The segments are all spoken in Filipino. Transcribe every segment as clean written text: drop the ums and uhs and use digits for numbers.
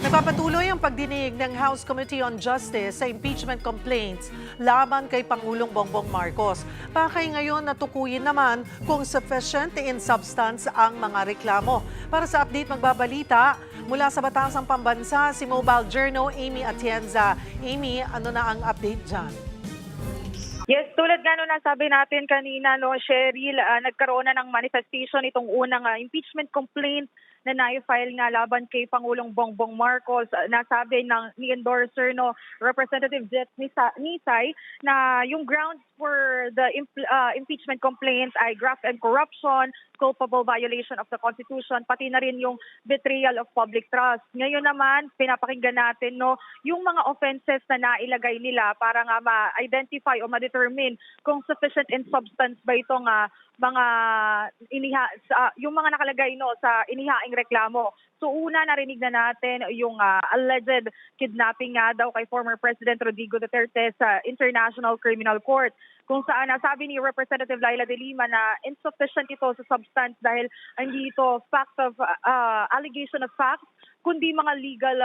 Nagpapatuloy ang pagdinig ng House Committee on Justice sa impeachment complaints laban kay Pangulong Bongbong Marcos. Pakay ngayon natukuyin naman kung sufficient in substance ang mga reklamo. Para sa update magbabalita, mula sa Batasang Pambansa, si Mobile Journal Amy Atienza. Amy, ano na ang update dyan? Yes, tulad nga nung nasabi natin kanina, no, Cheryl, nagkaroon na ng manifestation itong unang impeachment complaint na na-file nga laban kay Pangulong Bongbong Marcos. Nasabi ni endorser, no, Representative Jet Nisay, na yung grounds for the impeachment complaints ay graft and corruption, culpable violation of the Constitution, pati na rin yung betrayal of public trust. Ngayon naman, pinapakinggan natin, no, yung mga offenses na nailagay nila para nga ma-identify o ma-determine kung sufficient in substance ba itong mga yung mga nakalagay, no, sa inihaing reklamo. So una, narinig na natin yung alleged kidnapping nga daw kay former President Rodrigo Duterte sa International Criminal Court, kung saan nasabi ni Representative Laila de Lima na insufficient ito sa substance dahil hindi ito allegation of facts, kundi mga legal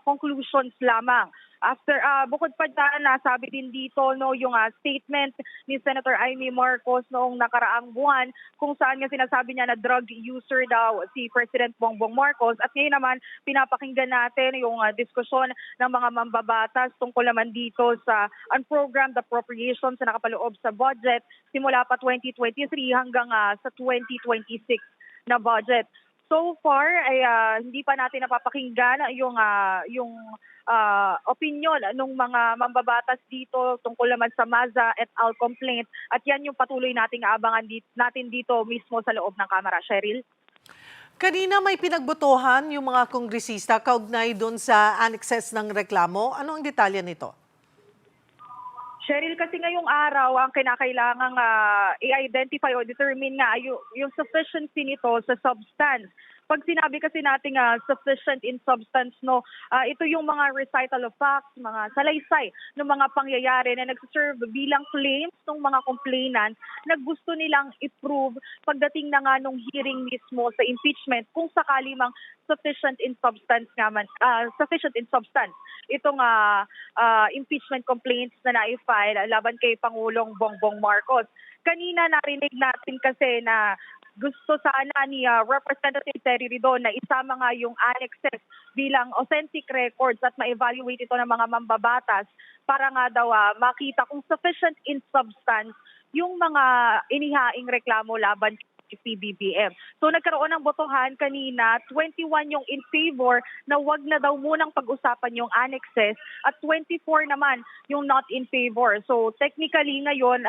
conclusions lamang. After bukod pa dyan, nasabi din dito, no, yung statement ni Senator Amy Marcos noong nakaraang buwan, kung saan nga sinasabi niya na drug user daw si President Bongbong Marcos. At ngayon naman, pinapakinggan natin yung diskusyon ng mga mambabatas tungkol naman dito sa unprogrammed appropriations na nakapaloob sa budget simula pa 2023 hanggang sa 2026 na budget. So far ay hindi pa natin napapakinggan yung opinion ng mga mambabatas dito tungkol naman sa Maza et al. Complaint, at yan yung patuloy nating aabangan natin dito mismo sa loob ng Kamara. Cheryl? Kanina may pinagbotohan yung mga kongresista kaugnay doon sa annexes ng reklamo. Ano ang detalye nito? Cheryl, kasi ngayong araw ang kinakailangang i-identify o determine nga yung sufficiency nito sa substance. Pag sinabi kasi natin sufficient in substance, no, ito yung mga recital of facts, mga salaysay ng mga pangyayari na nagsiserve bilang claims ng mga complainant na gusto nilang i-prove pagdating na nga nung hearing mismo sa impeachment kung sakali mang sufficient in substance itong impeachment complaints na na-file laban kay Pangulong Bongbong Marcos. Kanina narinig natin kasi na gusto sana ni Representative Terry Ridon na isama nga yung annexes bilang authentic records at ma-evaluate ito ng mga mambabatas para nga daw makita kung sufficient in substance yung mga inihaing reklamo laban kay PBBM. So nagkaroon ng botohan kanina, 21 yung in favor na wag na daw munang pag-usapan yung annexes at 24 naman yung not in favor. So technically ngayon,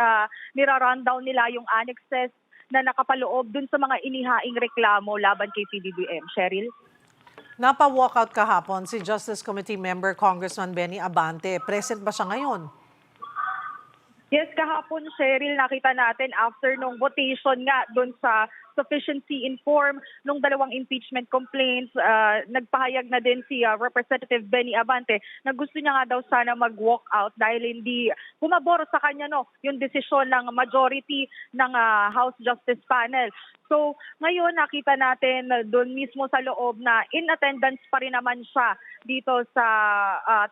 nira-rundown nila yung annexes na nakapaloob dun sa mga inihaing reklamo laban kay PBBM. Cheryl? Napa-walkout kahapon si Justice Committee member Congressman Benny Abante. Present ba siya ngayon? Yes, kahapon, Cheryl, nakita natin after nung votation nga doon sa sufficiency in form nung dalawang impeachment complaints, nagpahayag na din si Representative Benny Abante na gusto niya nga daw sana mag-walk out dahil hindi pumabor sa kanya, no, yung desisyon ng majority ng House Justice Panel. So ngayon nakita natin doon mismo sa loob na in attendance pa rin naman siya dito sa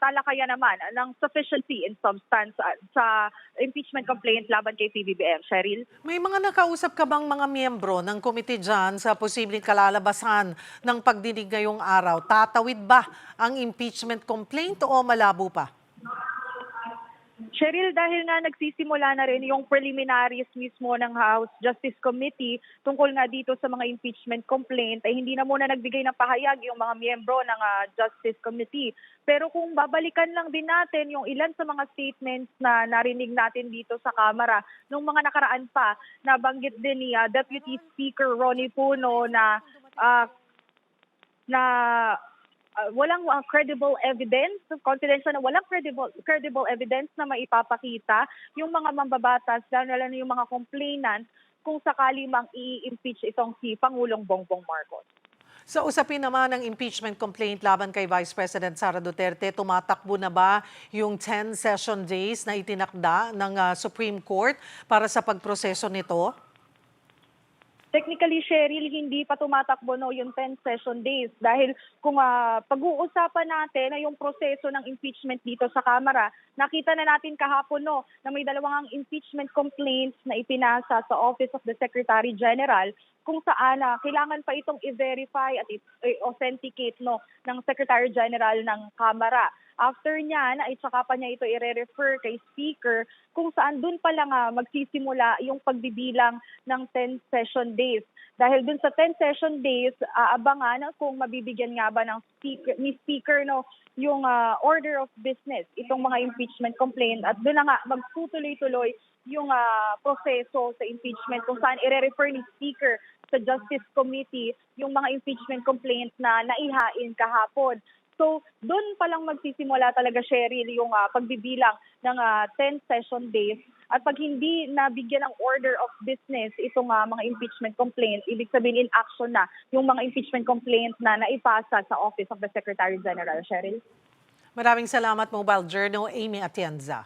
talakayan naman ng sufficiency in substance sa impeachment complaint laban kay PBBM. Cheryl? May mga nakausap ka bang mga miyembro ng komite dyan sa posibleng kalalabasan ng pagdinig ngayong araw? Tatawid ba ang impeachment complaint o malabo pa? Cheryl, dahil nga nagsisimula na rin yung preliminaries mismo ng House Justice Committee tungkol nga dito sa mga impeachment complaint, ay hindi na muna nagbigay ng pahayag yung mga miyembro ng Justice Committee. Pero kung babalikan lang din natin yung ilan sa mga statements na narinig natin dito sa Kamara, nung mga nakaraan pa, nabanggit din ni Deputy Speaker Ronnie Puno na walang credible evidence, confidential na walang credible evidence na maipapakita yung mga mambabatas, lalo na yung mga complainant, kung sakali mang i-impeach itong si Pangulong Bongbong Marcos. Sa usapin naman ng impeachment complaint laban kay Vice President Sara Duterte, tumatakbo na ba yung 10 session days na itinakda ng Supreme Court para sa pagproseso nito? technically, Cheryl, hindi pa tumatakbo yung 10 session days dahil kung pag-uusapan natin na yung proseso ng impeachment dito sa Kamara, nakita na natin kahapon na may dalawang impeachment complaints na ipinasa sa Office of the Secretary General kung saan kailangan pa itong i-verify at i-authenticate ng Secretary General ng Kamara. After niyan, ay tsaka pa niya ito i-refer kay Speaker kung saan dun pa lang magsisimula yung pagbibilang ng 10 session days. Dahil dun sa 10 session days, aabangan kung mabibigyan nga ba ni Speaker yung order of business, itong mga impeachment complaint. At dun na nga magtutuloy-tuloy yung proseso sa impeachment kung saan i-refer ni Speaker sa Justice Committee yung mga impeachment complaints na naihain kahapon. So, doon pa lang magsisimula talaga, Cheryl, yung pagbibilang ng 10 session days. At pag hindi nabigyan ng order of business itong mga impeachment complaints, ibig sabihin in action na yung mga impeachment complaints na naipasa sa Office of the Secretary General, Cheryl. Maraming salamat, Mobile Journal, Amy Atienza.